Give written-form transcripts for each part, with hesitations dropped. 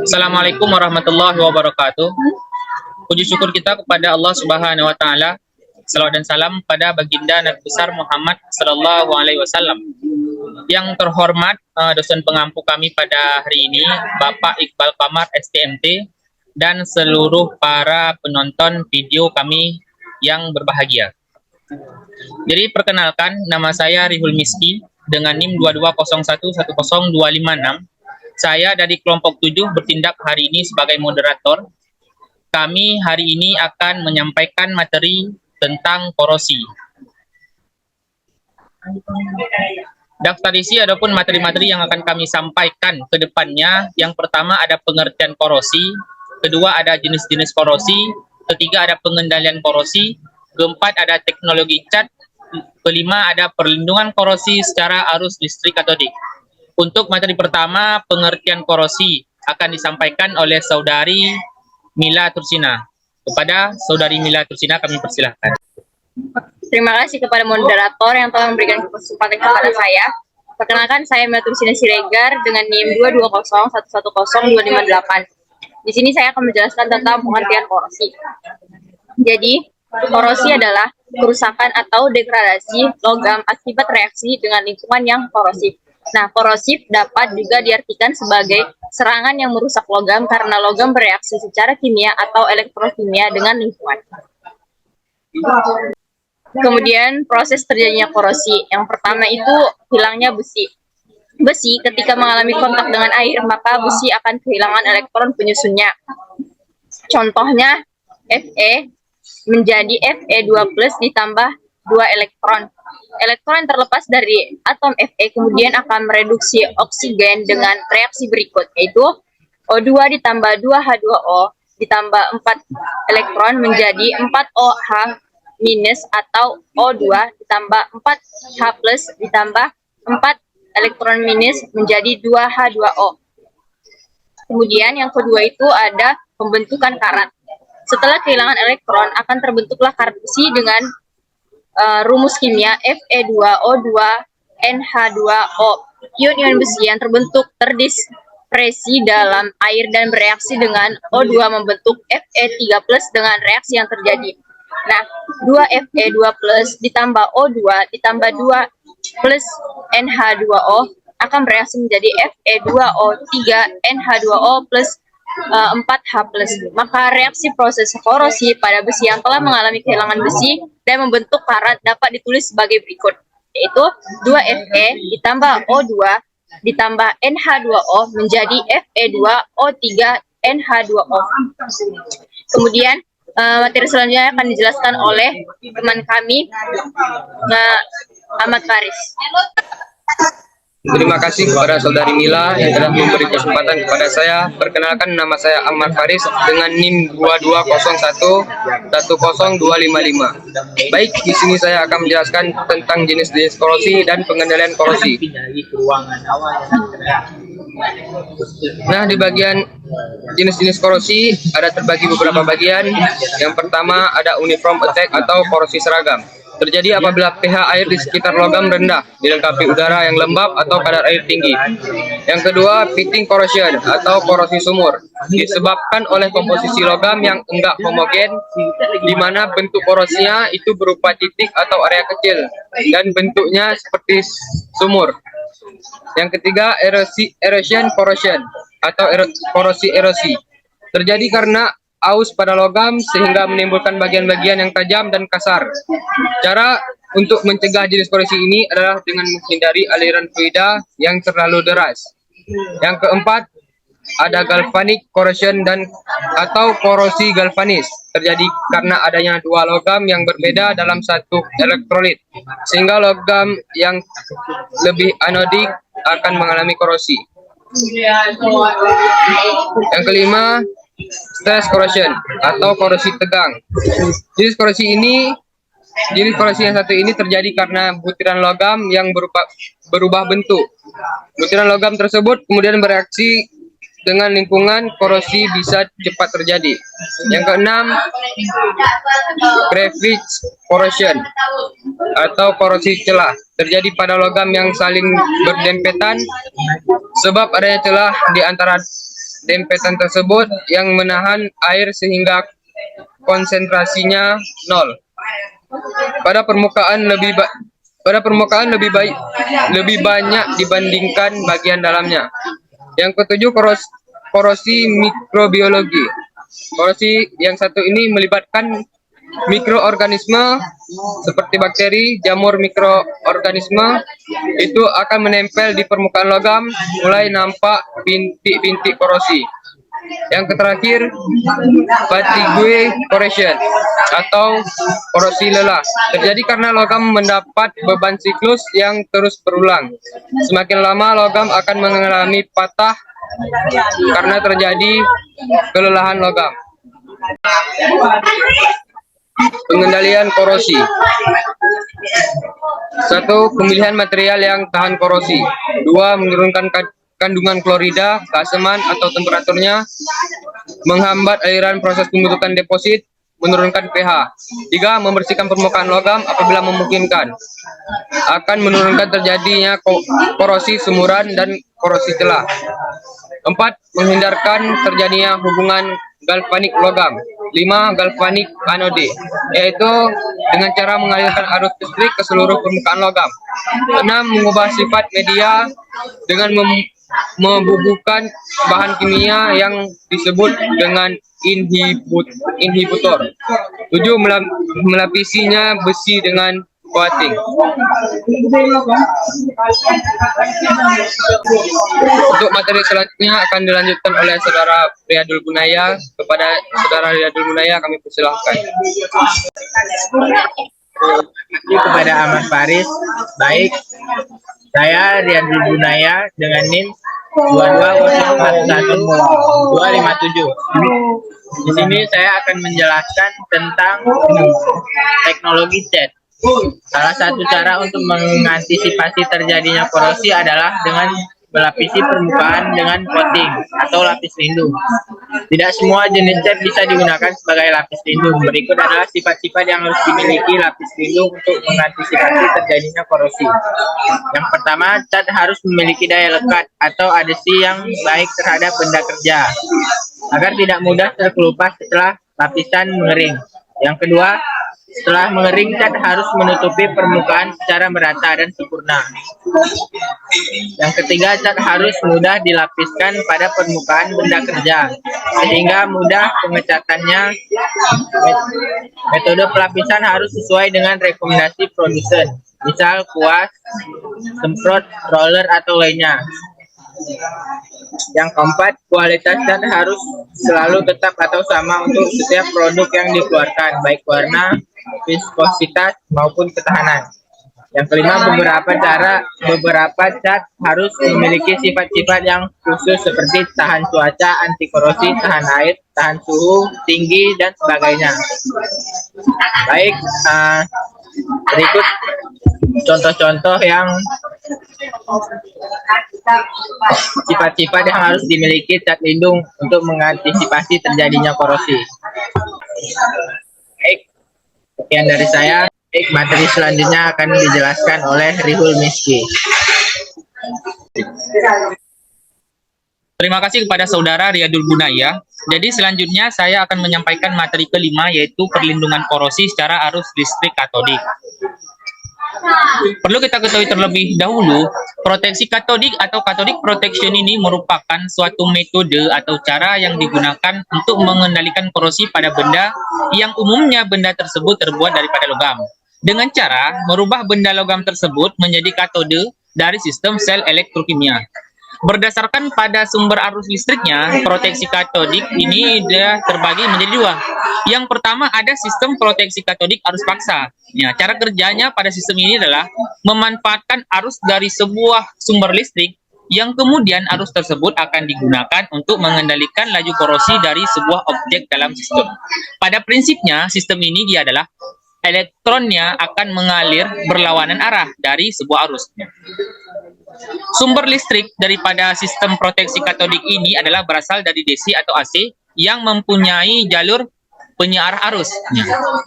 Assalamualaikum warahmatullahi wabarakatuh. Puji syukur kita kepada Allah Subhanahu wa taala. Salawat dan salam pada baginda Nabi besar Muhammad sallallahu alaihi wasallam. Yang terhormat dosen pengampu kami pada hari ini, Bapak Iqbal Qamar STMT, dan seluruh para penonton video kami yang berbahagia. Jadi perkenalkan, nama saya Rihul Miski dengan NIM 220110256. Saya dari kelompok 7 bertindak hari ini sebagai moderator. Kami hari ini akan menyampaikan materi tentang korosi. Daftar isi adapun materi-materi yang akan kami sampaikan ke depannya. Yang pertama ada pengertian korosi, kedua ada jenis-jenis korosi, ketiga ada pengendalian korosi, keempat ada teknologi cat, kelima ada perlindungan korosi secara arus listrik katodik. Untuk materi pertama, pengertian korosi akan disampaikan oleh Saudari Mila Tursina. Kepada Saudari Mila Tursina kami persilahkan. Terima kasih kepada moderator yang telah memberikan kesempatan kepada saya. Perkenalkan, saya Mila Tursina Siregar dengan NIM 220110258. Di sini saya akan menjelaskan tentang pengertian korosi. Jadi, korosi adalah kerusakan atau degradasi logam akibat reaksi dengan lingkungan yang korosif. Nah, korosif dapat juga diartikan sebagai serangan yang merusak logam karena logam bereaksi secara kimia atau elektrokimia dengan lingkungan. Kemudian proses terjadinya korosi. Yang pertama itu hilangnya besi. Besi ketika mengalami kontak dengan air, maka besi akan kehilangan elektron penyusunnya. Contohnya Fe menjadi Fe2+ ditambah 2 elektron. Elektron yang terlepas dari atom Fe kemudian akan mereduksi oksigen dengan reaksi berikut, yaitu O2 ditambah 2H2O ditambah 4 elektron menjadi 4OH- atau O2 ditambah 4H+ ditambah 4 elektron minus menjadi 2H2O. Kemudian yang kedua itu ada pembentukan karat. Setelah kehilangan elektron akan terbentuklah karat besi dengan rumus kimia Fe2O2NH2O. Ion-ion besi yang terbentuk terdispersi dalam air dan bereaksi dengan O2 membentuk Fe3+ dengan reaksi yang terjadi. Nah, 2Fe2+ ditambah O2 ditambah 2+ NH2O akan bereaksi menjadi Fe2O3NH2O plus 4H+. Maka reaksi proses korosi pada besi yang telah mengalami kehilangan besi dan membentuk karat dapat ditulis sebagai berikut, yaitu 2Fe ditambah O2 ditambah NH2O menjadi Fe2O3NH2O. Kemudian materi selanjutnya akan dijelaskan oleh teman kami, Ahmad Faris. Terima kasih kepada Saudari Mila yang telah memberi kesempatan kepada saya. Perkenalkan, nama saya Ahmad Faris dengan NIM 220110255. Baik, di sini saya akan menjelaskan tentang jenis-jenis korosi dan pengendalian korosi. Nah, di bagian jenis-jenis korosi ada terbagi beberapa bagian. Yang pertama ada uniform attack atau korosi seragam. Terjadi apabila pH air di sekitar logam rendah, dilengkapi udara yang lembab atau kadar air tinggi. Yang kedua, pitting corrosion atau korosi sumur, disebabkan oleh komposisi logam yang enggak homogen, di mana bentuk korosinya itu berupa titik atau area kecil, dan bentuknya seperti sumur. Yang ketiga, erosion corrosion atau korosi erosi, terjadi karena aus pada logam sehingga menimbulkan bagian-bagian yang tajam dan kasar. Cara untuk mencegah jenis korosi ini adalah dengan menghindari aliran fluida yang terlalu deras. Yang keempat, ada galvanic corrosion atau korosi galvanis, terjadi karena adanya dua logam yang berbeda dalam satu elektrolit, sehingga logam yang lebih anodik akan mengalami korosi. Yang kelima, stress corrosion atau korosi tegang. Jenis korosi yang satu ini terjadi karena butiran logam yang berubah bentuk. Butiran logam tersebut kemudian bereaksi dengan lingkungan, korosi bisa cepat terjadi. Yang keenam, crevice corrosion atau korosi celah, terjadi pada logam yang saling berdempetan sebab adanya celah di antara dempetan tersebut yang menahan air sehingga konsentrasinya nol. Pada permukaan lebih banyak dibandingkan bagian dalamnya. Yang ketujuh, korosi mikrobiologi. Korosi yang satu ini melibatkan mikroorganisme seperti bakteri, jamur mikroorganisme itu akan menempel di permukaan logam, mulai nampak bintik-bintik korosi. Yang terakhir, fatigue corrosion atau korosi lelah. Terjadi karena logam mendapat beban siklus yang terus berulang. Semakin lama logam akan mengalami patah karena terjadi kelelahan logam. Pengendalian korosi. 1. Pemilihan material yang tahan korosi. 2. Menurunkan kandungan klorida, keasaman atau temperaturnya, menghambat aliran proses pembentukan deposit, menurunkan pH. 3. Membersihkan permukaan logam apabila memungkinkan. Akan menurunkan terjadinya korosi sumuran dan korosi celah. 4. Menghindarkan terjadinya hubungan galvanik logam. 5. Galvanik anode, yaitu dengan cara mengalirkan arus listrik ke seluruh permukaan logam. 6. Mengubah sifat media dengan membubuhkan bahan kimia yang disebut dengan inhibitor. 7. Melapisinya besi dengan coating. Untuk materi selanjutnya akan dilanjutkan oleh Saudara Riyadul Gunaya. Kepada Saudara Riyadul Gunaya kami persilahkan. Kepada Ahmad Faris, baik, saya Riyadul Gunaya dengan NIM 220411257. Di sini saya akan menjelaskan tentang teknologi CAT. Salah satu cara untuk mengantisipasi terjadinya korosi adalah dengan melapisi permukaan dengan coating atau lapis lindung. Tidak semua jenis cat bisa digunakan sebagai lapis lindung. Berikut adalah sifat-sifat yang harus dimiliki lapis lindung untuk mengantisipasi terjadinya korosi. Yang pertama, cat harus memiliki daya lekat atau adhesi yang baik terhadap benda kerja, agar tidak mudah terkelupas setelah lapisan mengering. Yang kedua, setelah mengering, cat harus menutupi permukaan secara merata dan sempurna. Yang ketiga, cat harus mudah dilapiskan pada permukaan benda kerja, sehingga mudah pengecatannya. Metode pelapisan harus sesuai dengan rekomendasi produsen, misal kuas, semprot, roller, atau lainnya. Yang keempat, kualitas cat harus selalu tetap atau sama untuk setiap produk yang dikeluarkan, baik warna, viskositas, maupun ketahanan. Yang kelima, beberapa cat harus memiliki sifat-sifat yang khusus seperti tahan cuaca, anti korosi, tahan air, tahan suhu tinggi, dan sebagainya. Baik, berikut contoh-contoh yang sifat-sifat yang harus dimiliki cat lindung untuk mengantisipasi terjadinya korosi. Baik, sekian dari saya. Baik, materi selanjutnya akan dijelaskan oleh Rihul Miski. Terima kasih kepada Saudara Riyadul Gunaya. Jadi selanjutnya saya akan menyampaikan materi kelima, yaitu perlindungan korosi secara arus listrik katodik. Perlu kita ketahui terlebih dahulu, proteksi katodik atau cathodic protection ini merupakan suatu metode atau cara yang digunakan untuk mengendalikan korosi pada benda yang umumnya benda tersebut terbuat daripada logam, dengan cara merubah benda logam tersebut menjadi katode dari sistem sel elektrokimia. Berdasarkan pada sumber arus listriknya, proteksi katodik ini terbagi menjadi dua. Yang pertama, ada sistem proteksi katodik arus paksa. Ya, cara kerjanya pada sistem ini adalah memanfaatkan arus dari sebuah sumber listrik yang kemudian arus tersebut akan digunakan untuk mengendalikan laju korosi dari sebuah objek dalam sistem. Pada prinsipnya, sistem ini dia adalah elektronnya akan mengalir berlawanan arah dari sebuah arus. Sumber listrik daripada sistem proteksi katodik ini adalah berasal dari DC atau AC yang mempunyai jalur penyiar arus.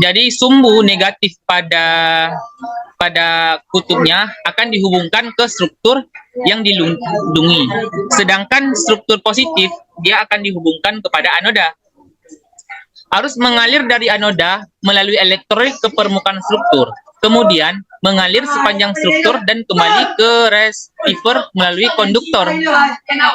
Jadi sumbu negatif pada kutubnya akan dihubungkan ke struktur yang dilindungi. Sedangkan struktur positif dia akan dihubungkan kepada anoda. Arus mengalir dari anoda melalui elektrolit ke permukaan struktur. Kemudian mengalir sepanjang struktur dan kembali ke receiver melalui konduktor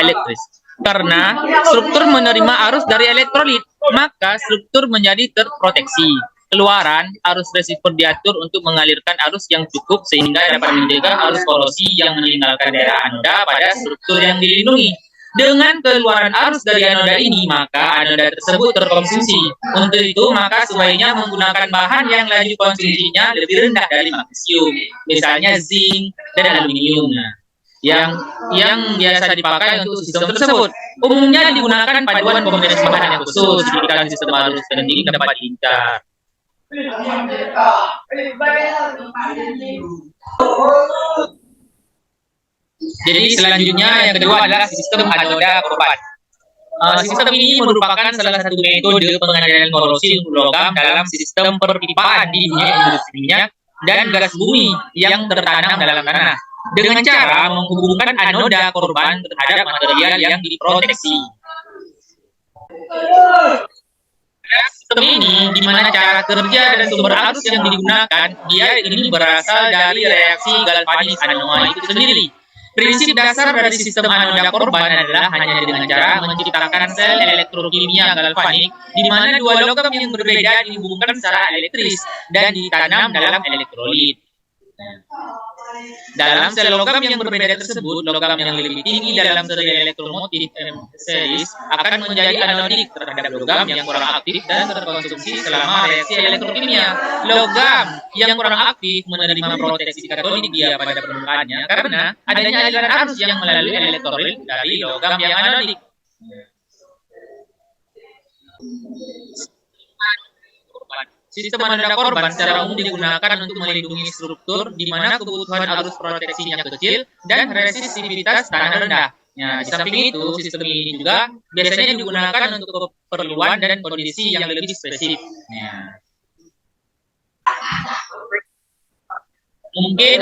elektris. Karena struktur menerima arus dari elektrolit, maka struktur menjadi terproteksi. Keluaran arus receiver diatur untuk mengalirkan arus yang cukup sehingga dapat mencegah arus korosi yang meninggalkan daerah anoda pada struktur yang dilindungi. Dengan keluaran arus dari anoda ini, maka anoda tersebut terkonsumsi. Untuk itu, maka sebaiknya menggunakan bahan yang laju konsumsinya lebih rendah dari magnesium, misalnya zinc dan aluminium. Yang biasa dipakai untuk sistem tersebut. Umumnya digunakan paduan kombinasi bahan yang khusus jika sistem arus pending dapat diincar. Jadi selanjutnya yang kedua adalah sistem anoda korban. Sistem ini merupakan salah satu metode pengendalian korosi untuk logam dalam sistem perpipaan di dunia industri minyak dan gas bumi yang tertanam dalam tanah dengan cara menghubungkan anoda korban terhadap material yang diproteksi. Sistem ini di mana cara kerja dan sumber arus yang digunakan dia ini berasal dari reaksi galvanis anoa itu sendiri. Prinsip dasar dari sistem anoda korban adalah hanya dengan cara menciptakan sel elektrokimia galvanik di mana dua logam yang berbeda dihubungkan secara elektris dan ditanam dalam elektrolit. Dalam sel logam yang berbeda tersebut, logam yang lebih tinggi dalam seri elektromotif series akan menjadi anodik terhadap logam yang kurang aktif dan terkonsumsi selama reaksi elektrokimia. Logam yang kurang aktif menerima proteksi katodik dia pada permukaannya karena adanya aliran arus yang melalui elektrolit dari logam yang anodik. Sistem anoda korban secara umum digunakan untuk melindungi struktur di mana kebutuhan arus proteksinya kecil dan resistivitas tanah rendah. Ya, di samping itu, sistem ini juga biasanya digunakan untuk keperluan dan kondisi yang lebih spesifik. Ya. Mungkin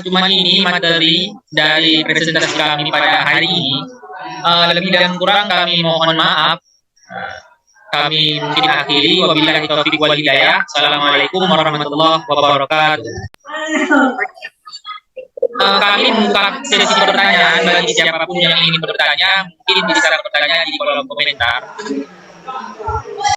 cuma ini materi dari presentasi kami pada hari ini. Lebih dan kurang kami mohon maaf. Kami mungkin akhiri, wabillahi taufiq wal hidayah. Assalamualaikum warahmatullahi wabarakatuh. Kami membuka sesi pertanyaan bagi siapapun yang ingin bertanya, mungkin bisa bertanya di kolom komentar.